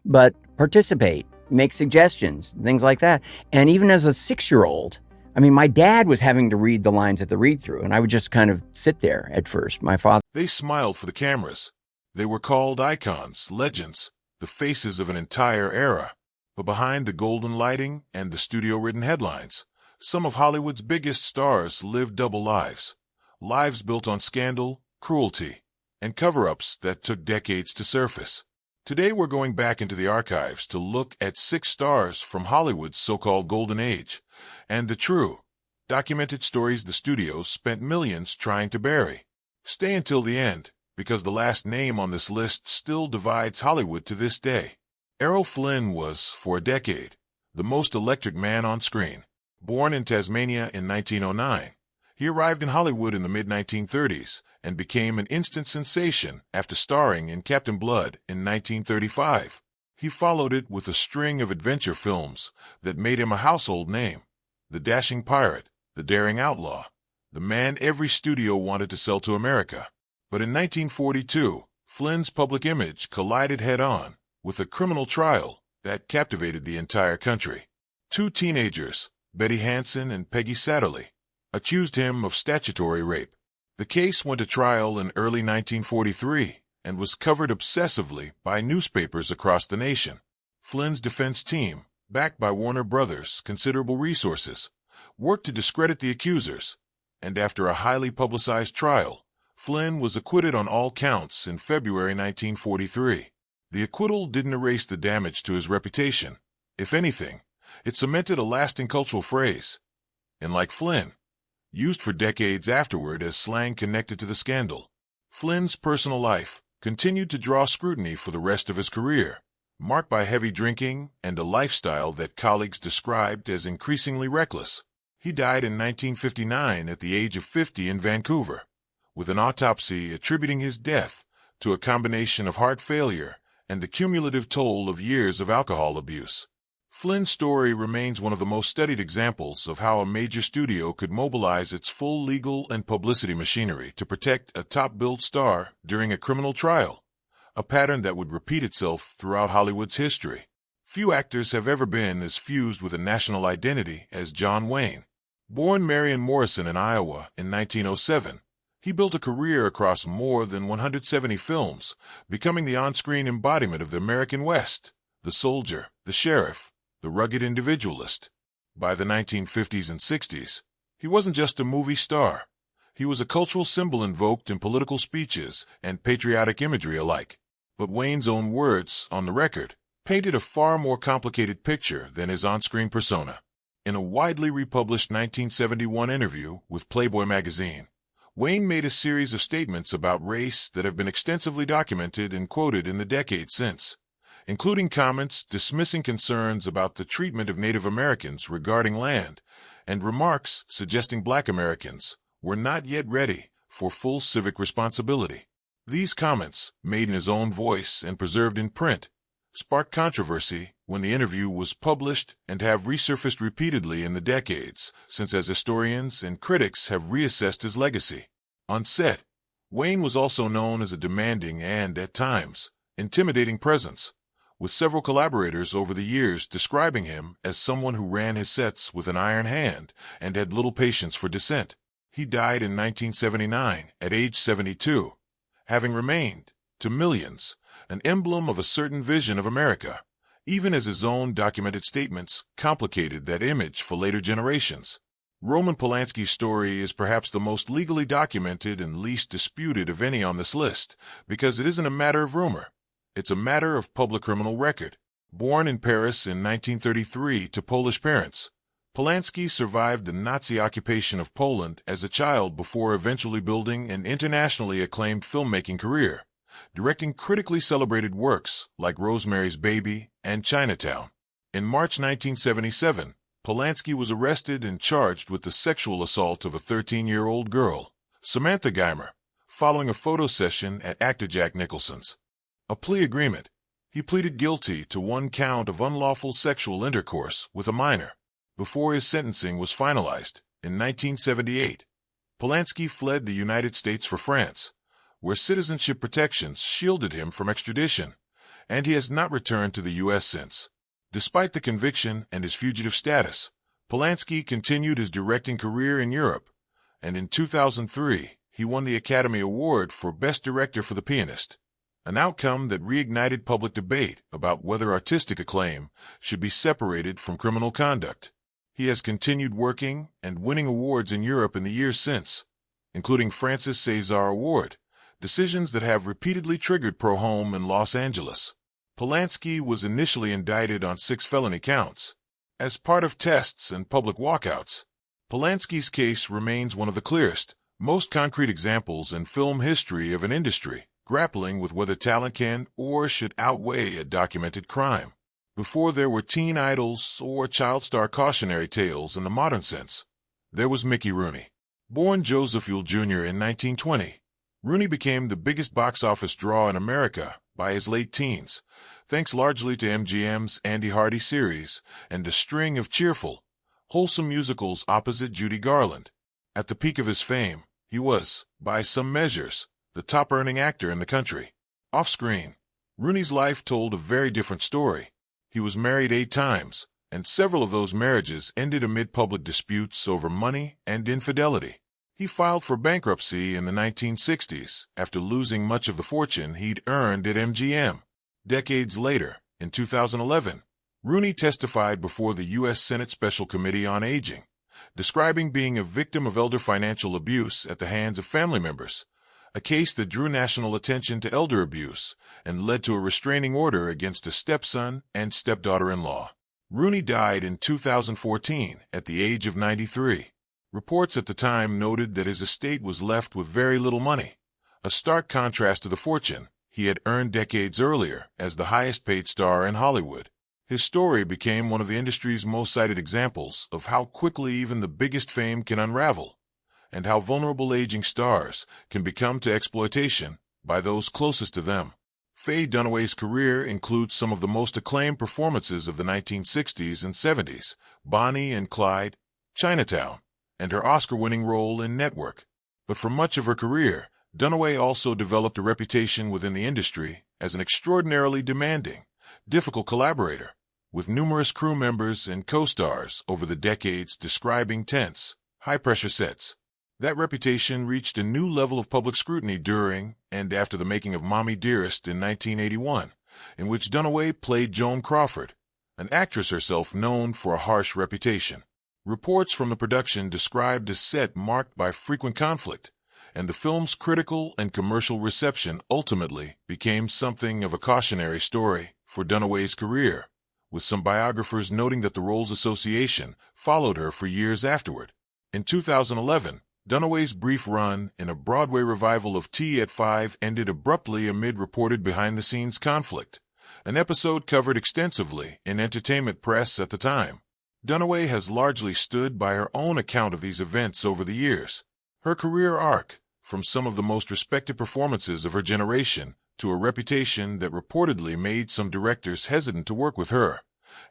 but participate, make suggestions, things like that. And even as a 6-year-old, I mean, my dad was having to read the lines at the read-through, and I would just kind of sit there at first. My father... They smiled for the cameras. They were called icons, legends, the faces of an entire era. But behind the golden lighting and the studio-ridden headlines, some of Hollywood's biggest stars lived double lives. Lives built on scandal, cruelty, and cover-ups that took decades to surface. Today we're going back into the archives to look at 6 stars from Hollywood's so-called golden age, and the true, documented stories the studios spent millions trying to bury. Stay until the end, because the last name on this list still divides Hollywood to this day. Errol Flynn was, for a decade, the most electric man on screen. Born in Tasmania in 1909, he arrived in Hollywood in the mid-1930s and became an instant sensation after starring in Captain Blood in 1935. He followed it with a string of adventure films that made him a household name. The dashing pirate, the daring outlaw, the man every studio wanted to sell to America. But in 1942, Flynn's public image collided head-on with a criminal trial that captivated the entire country. 2 teenagers, Betty Hansen and Peggy Satterley, accused him of statutory rape. The case went to trial in early 1943 and was covered obsessively by newspapers across the nation. Flynn's defense team, backed by Warner Brothers' considerable resources, worked to discredit the accusers, and after a highly publicized trial, Flynn was acquitted on all counts in February 1943. The acquittal didn't erase the damage to his reputation. If anything, it cemented a lasting cultural phrase, and like Flynn, used for decades afterward as slang connected to the scandal. Flynn's personal life continued to draw scrutiny for the rest of his career, marked by heavy drinking and a lifestyle that colleagues described as increasingly reckless. He died in 1959 at the age of 50 in Vancouver, with an autopsy attributing his death to a combination of heart failure and the cumulative toll of years of alcohol abuse. Flynn's story remains one of the most studied examples of how a major studio could mobilize its full legal and publicity machinery to protect a top-billed star during a criminal trial, a pattern that would repeat itself throughout Hollywood's history. Few actors have ever been as fused with a national identity as John Wayne. Born Marion Morrison in Iowa in 1907, he built a career across more than 170 films, becoming the on-screen embodiment of the American West, the soldier, the sheriff, the rugged individualist. By the 1950s and 60s, he wasn't just a movie star. He was a cultural symbol invoked in political speeches and patriotic imagery alike. But Wayne's own words, on the record, painted a far more complicated picture than his on-screen persona. In a widely republished 1971 interview with Playboy magazine, Wayne made a series of statements about race that have been extensively documented and quoted in the decades since, including comments dismissing concerns about the treatment of Native Americans regarding land, and remarks suggesting Black Americans were not yet ready for full civic responsibility. These comments, made in his own voice and preserved in print, sparked controversy when the interview was published and have resurfaced repeatedly in the decades since, as historians and critics have reassessed his legacy. On set, Wayne was also known as a demanding and, at times, intimidating presence, with several collaborators over the years describing him as someone who ran his sets with an iron hand and had little patience for dissent. He died in 1979 at age 72, having remained, to millions, an emblem of a certain vision of America, even as his own documented statements complicated that image for later generations. Roman Polanski's story is perhaps the most legally documented and least disputed of any on this list, because it isn't a matter of rumor. It's a matter of public criminal record. Born in Paris in 1933 to Polish parents, Polanski survived the Nazi occupation of Poland as a child before eventually building an internationally acclaimed filmmaking career, directing critically celebrated works like Rosemary's Baby and Chinatown. In March 1977, Polanski was arrested and charged with the sexual assault of a 13-year-old girl, Samantha Geimer, following a photo session at actor Jack Nicholson's. A plea agreement. He pleaded guilty to 1 count of unlawful sexual intercourse with a minor. Before his sentencing was finalized, in 1978, Polanski fled the United States for France, where citizenship protections shielded him from extradition, and he has not returned to the U.S. since. Despite the conviction and his fugitive status, Polanski continued his directing career in Europe, and in 2003, he won the Academy Award for Best Director for The Pianist, an outcome that reignited public debate about whether artistic acclaim should be separated from criminal conduct. He has continued working and winning awards in Europe in the years since, including Francis César Award, decisions that have repeatedly triggered pro-home in Los Angeles. Polanski was initially indicted on 6 felony counts. As part of tests and public walkouts, Polanski's case remains one of the clearest, most concrete examples in film history of an industry grappling with whether talent can or should outweigh a documented crime. Before there were teen idols or child star cautionary tales in the modern sense, there was Mickey Rooney. Born Joseph Yule Jr. in 1920, Rooney became the biggest box office draw in America by his late teens, thanks largely to MGM's Andy Hardy series and a string of cheerful, wholesome musicals opposite Judy Garland. At the peak of his fame, he was, by some measures, the top-earning actor in the country. Off-screen, Rooney's life told a very different story. He was married 8 times, and several of those marriages ended amid public disputes over money and infidelity. He filed for bankruptcy in the 1960s after losing much of the fortune he'd earned at MGM. Decades later, in 2011, Rooney testified before the U.S. Senate Special Committee on Aging, describing being a victim of elder financial abuse at the hands of family members, a case that drew national attention to elder abuse and led to a restraining order against a stepson and stepdaughter-in-law. Rooney died in 2014 at the age of 93. Reports at the time noted that his estate was left with very little money, a stark contrast to the fortune he had earned decades earlier as the highest-paid star in Hollywood. His story became one of the industry's most cited examples of how quickly even the biggest fame can unravel, and how vulnerable aging stars can become to exploitation by those closest to them. Faye Dunaway's career includes some of the most acclaimed performances of the 1960s and 70s, Bonnie and Clyde, Chinatown, and her Oscar-winning role in Network. But for much of her career, Dunaway also developed a reputation within the industry as an extraordinarily demanding, difficult collaborator, with numerous crew members and co-stars over the decades describing tense, high-pressure sets. That reputation reached a new level of public scrutiny during and after the making of Mommy Dearest in 1981, in which Dunaway played Joan Crawford, an actress herself known for a harsh reputation. Reports from the production described a set marked by frequent conflict, and the film's critical and commercial reception ultimately became something of a cautionary story for Dunaway's career, with some biographers noting that the role's association followed her for years afterward. In 2011, Dunaway's brief run in a Broadway revival of Tea at 5 ended abruptly amid reported behind-the-scenes conflict, an episode covered extensively in entertainment press at the time. Dunaway has largely stood by her own account of these events over the years. Her career arc, from some of the most respected performances of her generation to a reputation that reportedly made some directors hesitant to work with her,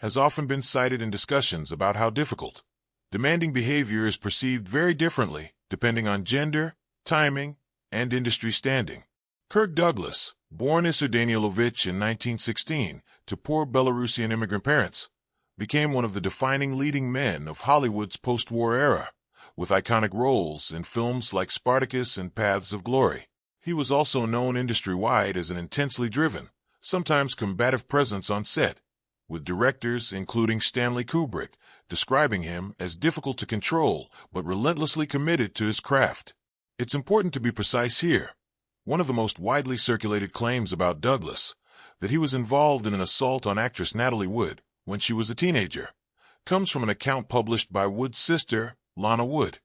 has often been cited in discussions about how difficult, demanding behavior is perceived very differently depending on gender, timing, and industry standing. Kirk Douglas, born Isser Danielovich in 1916 to poor Belarusian immigrant parents, became one of the defining leading men of Hollywood's post-war era, with iconic roles in films like Spartacus and Paths of Glory. He was also known industry-wide as an intensely driven, sometimes combative presence on set, with directors including Stanley Kubrick describing him as difficult to control but relentlessly committed to his craft. It's important to be precise here. One of the most widely circulated claims about Douglas, that he was involved in an assault on actress Natalie Wood when she was a teenager, comes from an account published by Wood's sister, Lana Wood,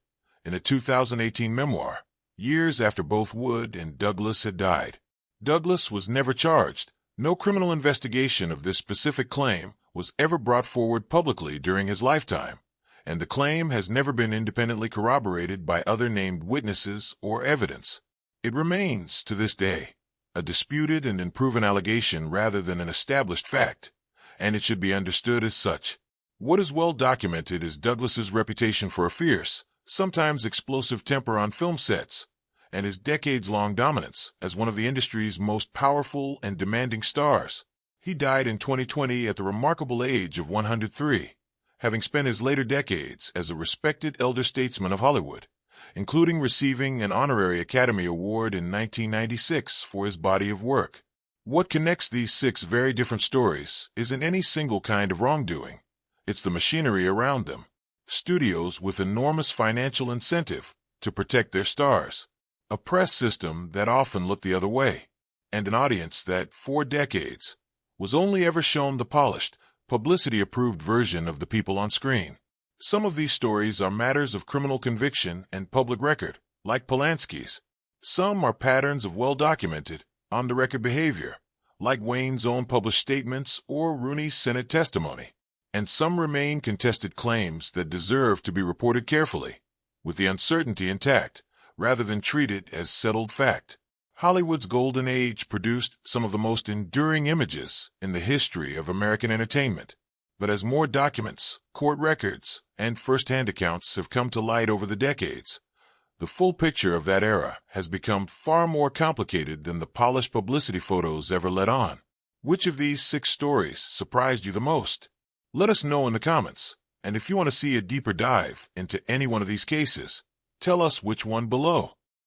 in a 2018 memoir, years after both Wood and Douglas had died. Douglas was never charged. No criminal investigation of this specific claim was ever brought forward publicly during his lifetime, and the claim has never been independently corroborated by other named witnesses or evidence. It remains, to this day, a disputed and unproven allegation rather than an established fact, and it should be understood as such. What is well documented is Douglas's reputation for a fierce, sometimes explosive temper on film sets, and his decades-long dominance as one of the industry's most powerful and demanding stars. He died in 2020 at the remarkable age of 103, having spent his later decades as a respected elder statesman of Hollywood, including receiving an honorary Academy Award in 1996 for his body of work. What connects these 6 very different stories isn't any single kind of wrongdoing. It's the machinery around them. Studios with enormous financial incentive to protect their stars, a press system that often looked the other way, and an audience that, for decades, was only ever shown the polished, publicity-approved version of the people on screen. Some of these stories are matters of criminal conviction and public record, like Polanski's. Some are patterns of well-documented, on-the-record behavior, like Wayne's own published statements or Rooney's Senate testimony. And some remain contested claims that deserve to be reported carefully, with the uncertainty intact, rather than treated as settled fact. Hollywood's golden age produced some of the most enduring images in the history of American entertainment. But as more documents, court records, and first-hand accounts have come to light over the decades, the full picture of that era has become far more complicated than the polished publicity photos ever let on. Which of these 6 stories surprised you the most? Let us know in the comments, and if you want to see a deeper dive into any one of these cases, tell us which one below.